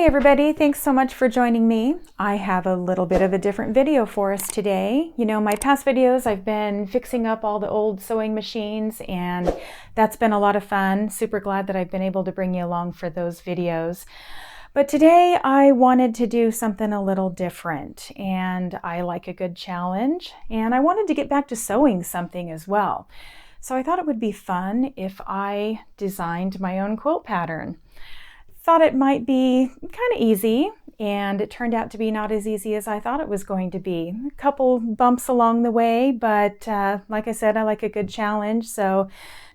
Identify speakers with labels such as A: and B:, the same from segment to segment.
A: everybody, thanks so much for joining me. I have a little bit of a different video for us today. You know, my past videos I've been fixing up all the old sewing machines, and that's been a lot of fun. Super glad that I've been able to bring you along for those videos. But today I wanted to do something a little different, and I like a good challenge, and I wanted to get back to sewing something as well. So I thought it would be fun if I designed my own quilt pattern. Thought it might be kind of easy, and it turned out to be not as easy as I thought it was going to be. A couple bumps along the way, but like I said, I like a good challenge, so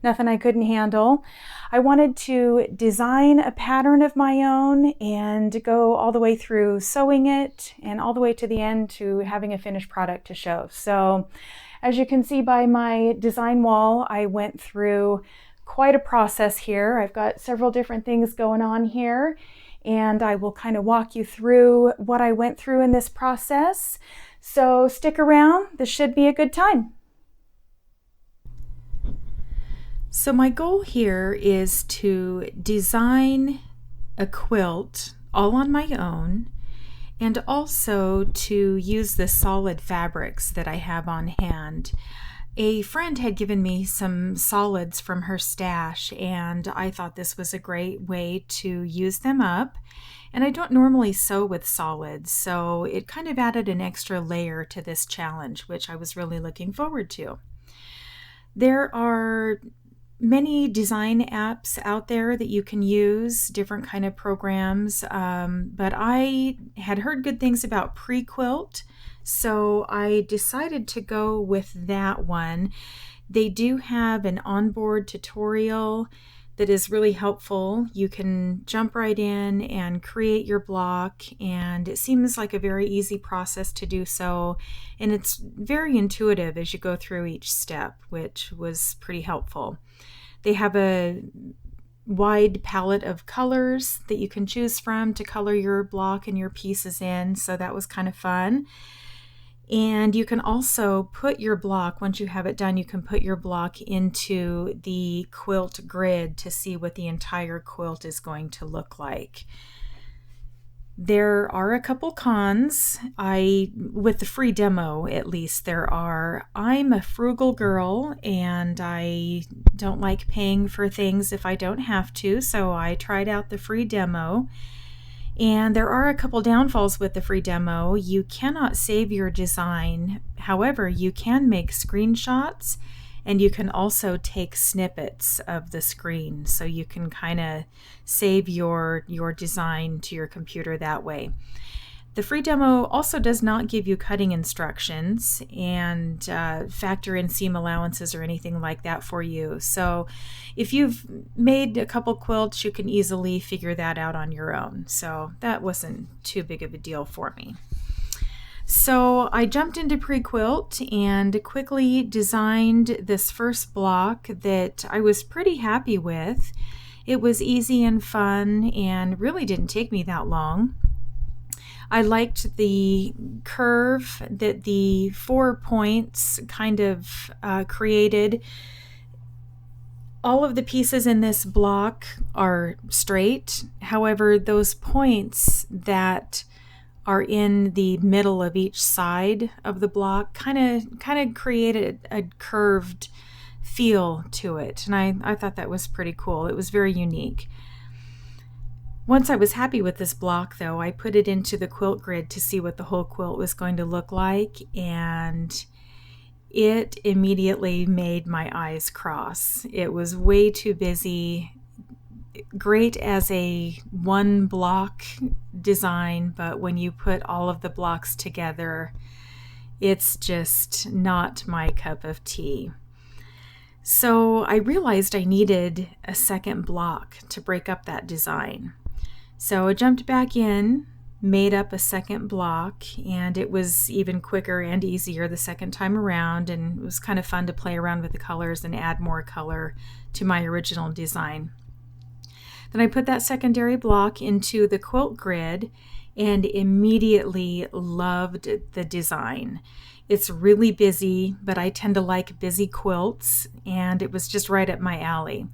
A: nothing I couldn't handle. I wanted to design a pattern of my own and go all the way through sewing it and all the way to the end to having a finished product to show. So as you can see by my design wall, I went through quite a process here. I've got several different things going on here, and I will kind of walk you through what I went through in this process. So stick around, this should be a good time. So my goal here is to design a quilt all on my own, and also to use the solid fabrics that I have on hand. A friend had given me some solids from her stash, and I thought this was a great way to use them up. And I don't normally sew with solids, so it kind of added an extra layer to this challenge, which I was really looking forward to. There are many design apps out there that you can use, different kind of programs, but I had heard good things about Quilt, so I decided to go with that one. They do have an onboard tutorial that is really helpful. You can jump right in and create your block, and it seems like a very easy process to do so, and it's very intuitive as you go through each step, which was pretty helpful. They have a wide palette of colors that you can choose from to color your block and your pieces in, so that was kind of fun. And you can also put your block, once you have it done, you can put your block into the quilt grid to see what the entire quilt is going to look like. There are a couple cons. With the free demo, at least there are. I'm a frugal girl, and I don't like paying for things if I don't have to, so I tried out the free demo. And there are a couple downfalls with the free demo. You cannot save your design. However, you can make screenshots, and you can also take snippets of the screen, so you can kind of save your design to your computer that way. The free demo also does not give you cutting instructions and factor in seam allowances or anything like that for you. So if you've made a couple quilts, you can easily figure that out on your own. So that wasn't too big of a deal for me. So I jumped into Quilt and quickly designed this first block that I was pretty happy with. It was easy and fun and really didn't take me that long. I liked the curve that the 4 points kind of created. All of the pieces in this block are straight. However, those points that are in the middle of each side of the block kind of created a curved feel to it, and I thought that was pretty cool. It was very unique. Once I was happy with this block, though, I put it into the quilt grid to see what the whole quilt was going to look like, and it immediately made my eyes cross. It was way too busy. Great as a one block design, but when you put all of the blocks together, it's just not my cup of tea. So I realized I needed a second block to break up that design. So I jumped back in, made up a second block, and it was even quicker and easier the second time around, and it was kind of fun to play around with the colors and add more color to my original design. Then I put that secondary block into the quilt grid and immediately loved the design. It's really busy, but I tend to like busy quilts, and it was just right up my alley.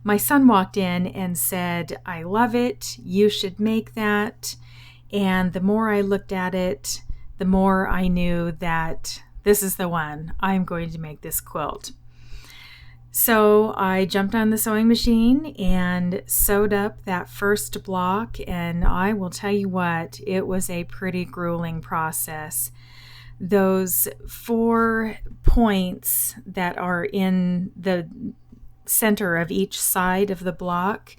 A: my son walked in and said, "I love it. You should make that." And the more I looked at it, the more I knew that this is the one. I'm going to make this quilt. So I jumped on the sewing machine and sewed up that first block, and I will tell you what, it was a pretty grueling process. Those 4 points that are in the center of each side of the block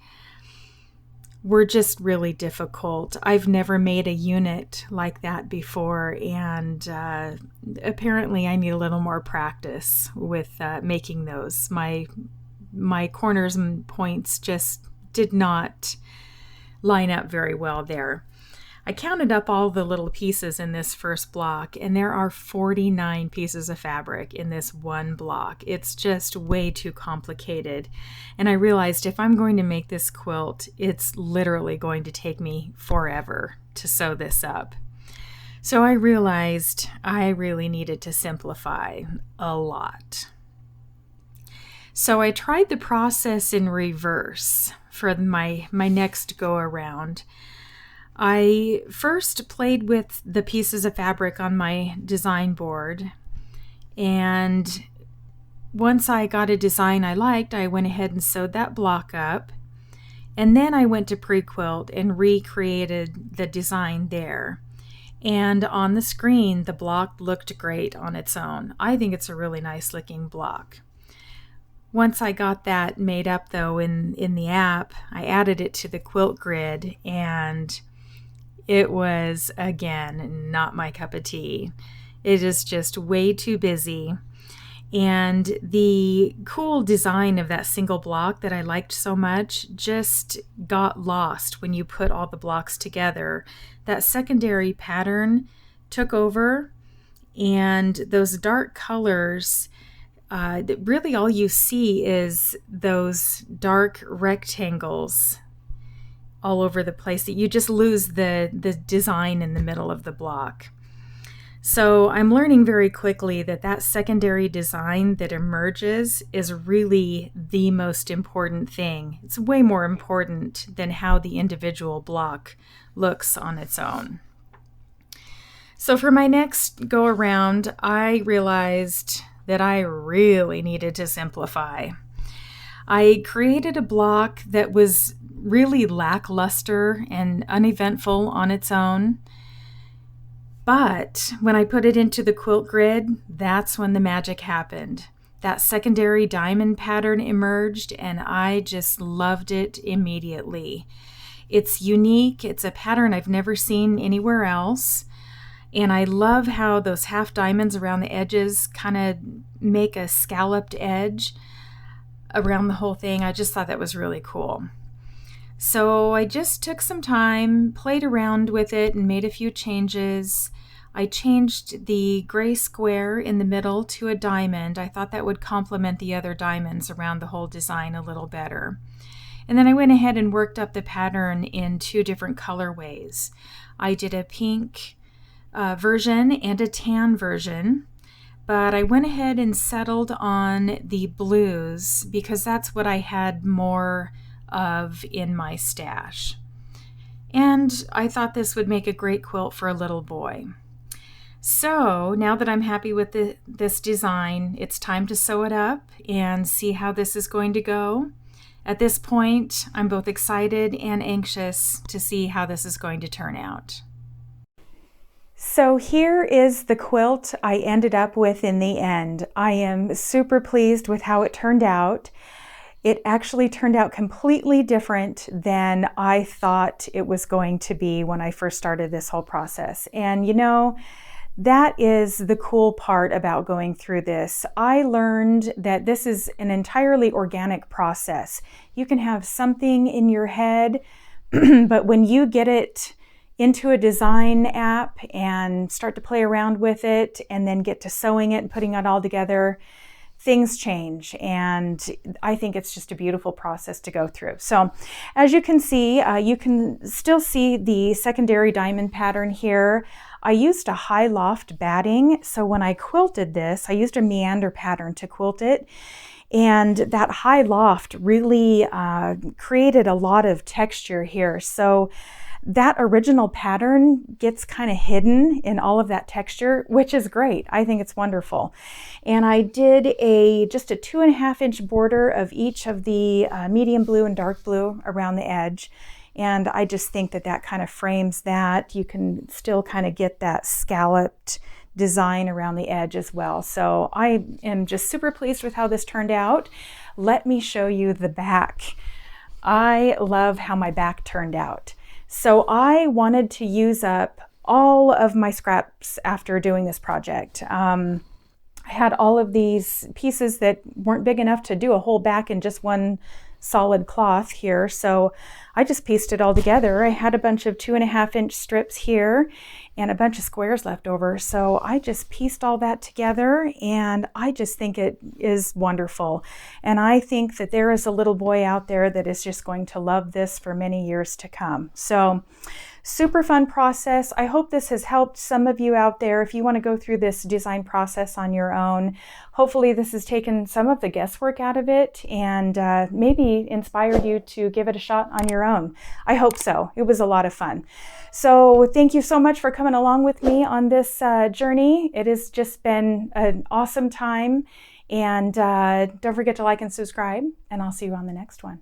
A: were just really difficult. I've never made a unit like that before, and apparently I need a little more practice with making those. My corners and points just did not line up very well there. I counted up all the little pieces in this first block, and there are 49 pieces of fabric in this one block. It's just way too complicated. And I realized if I'm going to make this quilt, it's literally going to take me forever to sew this up. So I realized I really needed to simplify a lot. So I tried the process in reverse for my next go around. I first played with the pieces of fabric on my design board, and once I got a design I liked, I went ahead and sewed that block up, and then I went to pre-quilt and recreated the design there. And on the screen, the block looked great on its own. I think it's a really nice looking block. Once I got that made up though in the app, I added it to the quilt grid, and it was, again, not my cup of tea. It is just way too busy. And the cool design of that single block that I liked so much just got lost when you put all the blocks together. That secondary pattern took over, and those dark colors, really all you see is those dark rectangles all over the place, that you just lose the design in the middle of the block. So I'm learning very quickly that that secondary design that emerges is really the most important thing. It's way more important than how the individual block looks on its own. So for my next go around, I realized that I really needed to simplify. I created a block that was really lackluster and uneventful on its own. But when I put it into the quilt grid, that's when the magic happened. That secondary diamond pattern emerged, and I just loved it immediately. It's unique. It's a pattern I've never seen anywhere else. And I love how those half diamonds around the edges kind of make a scalloped edge around the whole thing. I just thought that was really cool. So I just took some time, played around with it, and made a few changes. I changed the gray square in the middle to a diamond. I thought that would complement the other diamonds around the whole design a little better. And then I went ahead and worked up the pattern in 2 different colorways. I did a pink version and a tan version, but I went ahead and settled on the blues because that's what I had more of in my stash. And I thought this would make a great quilt for a little boy. So now that I'm happy with this design, it's time to sew it up and see how this is going to go. At this point, I'm both excited and anxious to see how this is going to turn out. So here is the quilt I ended up with in the end. I am super pleased with how it turned out. It actually turned out completely different than I thought it was going to be when I first started this whole process. And you know, that is the cool part about going through this. I learned that this is an entirely organic process. You can have something in your head, but when you get it into a design app and start to play around with it and then get to sewing it and putting it all together, things change, and I think it's just a beautiful process to go through. So as you can see, you can still see the secondary diamond pattern here. I used a high loft batting, so when I quilted this, I used a meander pattern to quilt it, And that high loft really created a lot of texture here. So that original pattern gets kind of hidden in all of that texture, which is great. I think it's wonderful. And I did just a 2.5-inch border of each of the medium blue and dark blue around the edge. And I just think that that kind of frames that. You can still kind of get that scalloped design around the edge as well. So I am just super pleased with how this turned out. Let me show you the back. I love how my back turned out. So I wanted to use up all of my scraps after doing this project. I had all of these pieces that weren't big enough to do a whole back in just one solid cloth here. So I just pieced it all together. I had a bunch of 2.5-inch strips here and a bunch of squares left over. So I just pieced all that together, and I just think it is wonderful. And I think that there is a little boy out there that is just going to love this for many years to come. So super fun process. I hope this has helped some of you out there if you want to go through this design process on your own. Hopefully this has taken some of the guesswork out of it and maybe inspired you to give it a shot on your own. I hope so. It was a lot of fun. So thank you so much for coming along with me on this journey. It has just been an awesome time. And don't forget to like and subscribe, and I'll see you on the next one.